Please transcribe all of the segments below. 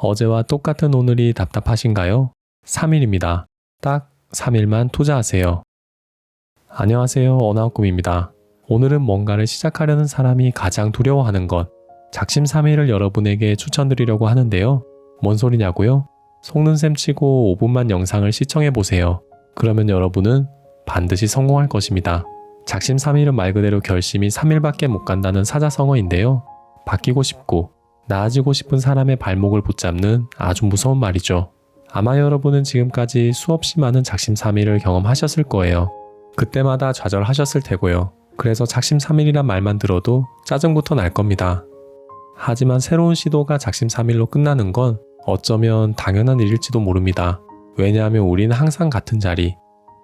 어제와 똑같은 오늘이 답답하신가요? 3일입니다. 딱 3일만 투자하세요. 안녕하세요. 언아웃꿈입니다. 오늘은 뭔가를 시작하려는 사람이 가장 두려워하는 것, 작심삼일을 여러분에게 추천드리려고 하는데요. 뭔 소리냐고요? 속는 셈 치고 5분만 영상을 시청해보세요. 그러면 여러분은 반드시 성공할 것입니다. 작심삼일은 말 그대로 결심이 3일밖에 못 간다는 사자성어인데요. 바뀌고 싶고 나아지고 싶은 사람의 발목을 붙잡는 아주 무서운 말이죠. 아마 여러분은 지금까지 수없이 많은 작심삼일을 경험하셨을 거예요. 그때마다 좌절하셨을 테고요. 그래서 작심삼일이란 말만 들어도 짜증부터 날 겁니다. 하지만 새로운 시도가 작심삼일로 끝나는 건 어쩌면 당연한 일일지도 모릅니다. 왜냐하면 우리는 항상 같은 자리,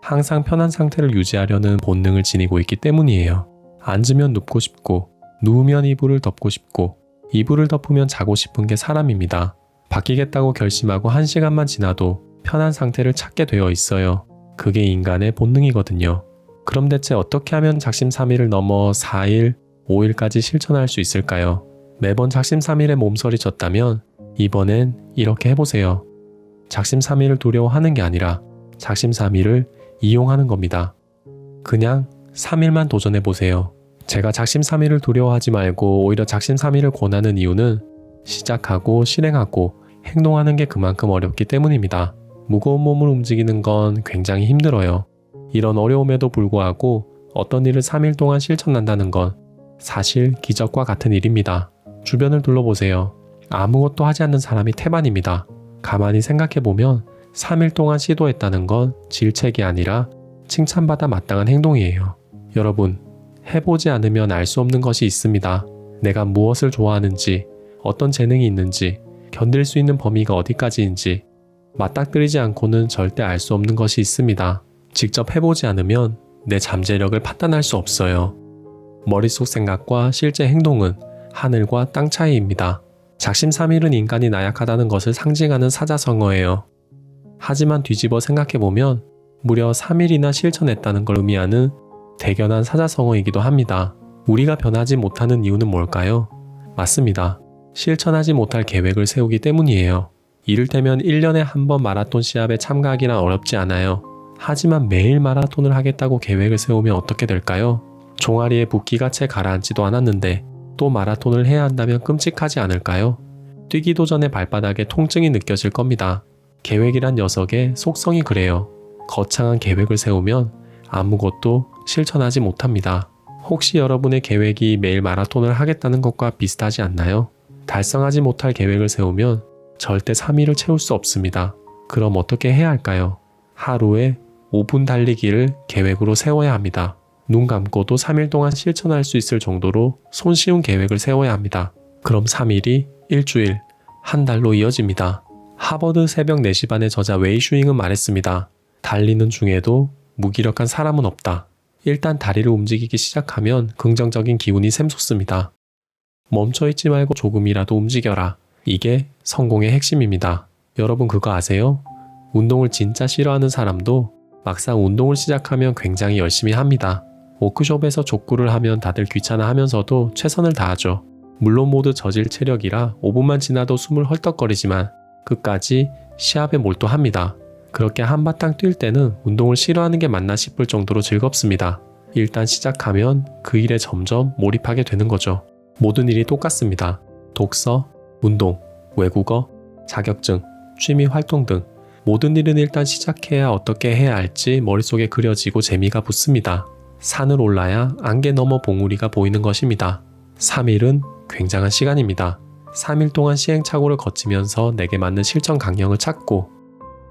항상 편한 상태를 유지하려는 본능을 지니고 있기 때문이에요. 앉으면 눕고 싶고, 누우면 이불을 덮고 싶고, 이불을 덮으면 자고 싶은 게 사람입니다. 바뀌겠다고 결심하고 1시간만 지나도 편한 상태를 찾게 되어 있어요. 그게 인간의 본능이거든요. 그럼 대체 어떻게 하면 작심삼일을 넘어 4일, 5일까지 실천할 수 있을까요? 매번 작심삼일에 몸서리 쳤다면 이번엔 이렇게 해보세요. 작심삼일을 두려워하는 게 아니라 작심삼일을 이용하는 겁니다. 그냥 3일만 도전해보세요. 제가 작심삼일을 두려워하지 말고 오히려 작심삼일을 권하는 이유는 시작하고 실행하고 행동하는 게 그만큼 어렵기 때문입니다. 무거운 몸을 움직이는 건 굉장히 힘들어요. 이런 어려움에도 불구하고 어떤 일을 3일 동안 실천한다는 건 사실 기적과 같은 일입니다. 주변을 둘러보세요. 아무것도 하지 않는 사람이 태반입니다. 가만히 생각해보면 3일 동안 시도했다는 건 질책이 아니라 칭찬받아 마땅한 행동이에요. 여러분, 해보지 않으면 알 수 없는 것이 있습니다. 내가 무엇을 좋아하는지, 어떤 재능이 있는지, 견딜 수 있는 범위가 어디까지인지 맞닥뜨리지 않고는 절대 알 수 없는 것이 있습니다. 직접 해보지 않으면 내 잠재력을 판단할 수 없어요. 머릿속 생각과 실제 행동은 하늘과 땅 차이입니다. 작심삼일은 인간이 나약하다는 것을 상징하는 사자성어예요. 하지만 뒤집어 생각해보면 무려 3일이나 실천했다는 걸 의미하는 대견한 사자성어이기도 합니다. 우리가 변하지 못하는 이유는 뭘까요? 맞습니다. 실천하지 못할 계획을 세우기 때문이에요. 이를테면 1년에 한 번 마라톤 시합에 참가하기란 어렵지 않아요. 하지만 매일 마라톤을 하겠다고 계획을 세우면 어떻게 될까요? 종아리에 붓기가 채 가라앉지도 않았는데 또 마라톤을 해야 한다면 끔찍하지 않을까요? 뛰기도 전에 발바닥에 통증이 느껴질 겁니다. 계획이란 녀석의 속성이 그래요. 거창한 계획을 세우면 아무것도 실천하지 못합니다. 혹시 여러분의 계획이 매일 마라톤을 하겠다는 것과 비슷하지 않나요? 달성하지 못할 계획을 세우면 절대 3일을 채울 수 없습니다. 그럼 어떻게 해야 할까요? 하루에 5분 달리기를 계획으로 세워야 합니다. 눈 감고도 3일 동안 실천할 수 있을 정도로 손쉬운 계획을 세워야 합니다. 그럼 3일이 일주일, 한 달로 이어집니다. 하버드 새벽 4시 반의 저자 웨이 슈잉은 말했습니다. 달리는 중에도 무기력한 사람은 없다. 일단 다리를 움직이기 시작하면 긍정적인 기운이 샘솟습니다. 멈춰있지 말고 조금이라도 움직여라. 이게 성공의 핵심입니다. 여러분 그거 아세요? 운동을 진짜 싫어하는 사람도 막상 운동을 시작하면 굉장히 열심히 합니다. 워크숍에서 족구를 하면 다들 귀찮아하면서도 최선을 다하죠. 물론 모두 저질 체력이라 5분만 지나도 숨을 헐떡거리지만 끝까지 시합에 몰두합니다. 그렇게 한바탕 뛸 때는 운동을 싫어하는 게 맞나 싶을 정도로 즐겁습니다. 일단 시작하면 그 일에 점점 몰입하게 되는 거죠. 모든 일이 똑같습니다. 독서, 운동, 외국어, 자격증, 취미 활동 등 모든 일은 일단 시작해야 어떻게 해야 할지 머릿속에 그려지고 재미가 붙습니다. 산을 올라야 안개 너머 봉우리가 보이는 것입니다. 3일은 굉장한 시간입니다. 3일 동안 시행착오를 거치면서 내게 맞는 실천 강령을 찾고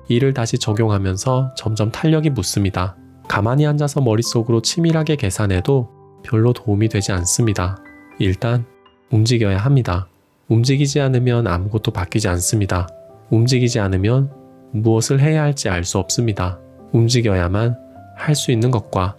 이를 다시 적용하면서 점점 탄력이 붙습니다. 가만히 앉아서 머릿속으로 치밀하게 계산해도 별로 도움이 되지 않습니다. 일단 움직여야 합니다. 움직이지 않으면 아무것도 바뀌지 않습니다. 움직이지 않으면 무엇을 해야 할지 알 수 없습니다. 움직여야만 할 수 있는 것과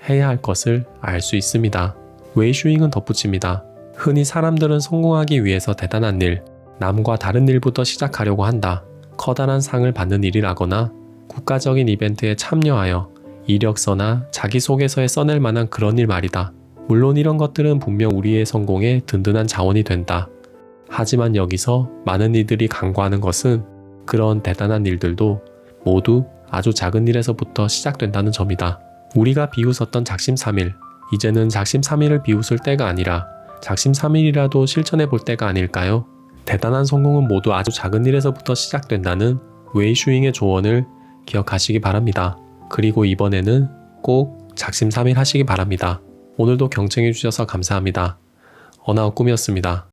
해야 할 것을 알 수 있습니다. 웨이 슈잉은 덧붙입니다. 흔히 사람들은 성공하기 위해서 대단한 일, 남과 다른 일부터 시작하려고 한다. 커다란 상을 받는 일이라거나 국가적인 이벤트에 참여하여 이력서나 자기소개서에 써낼 만한 그런 일 말이다. 물론 이런 것들은 분명 우리의 성공에 든든한 자원이 된다. 하지만 여기서 많은 이들이 간과하는 것은 그런 대단한 일들도 모두 아주 작은 일에서부터 시작된다는 점이다. 우리가 비웃었던 작심삼일, 이제는 작심삼일을 비웃을 때가 아니라 작심삼일이라도 실천해 볼 때가 아닐까요? 대단한 성공은 모두 아주 작은 일에서부터 시작된다는 웨이 슈잉의 조언을 기억하시기 바랍니다. 그리고 이번에는 꼭 작심삼일 하시기 바랍니다. 오늘도 경청해 주셔서 감사합니다. 어나웃 꿈이었습니다.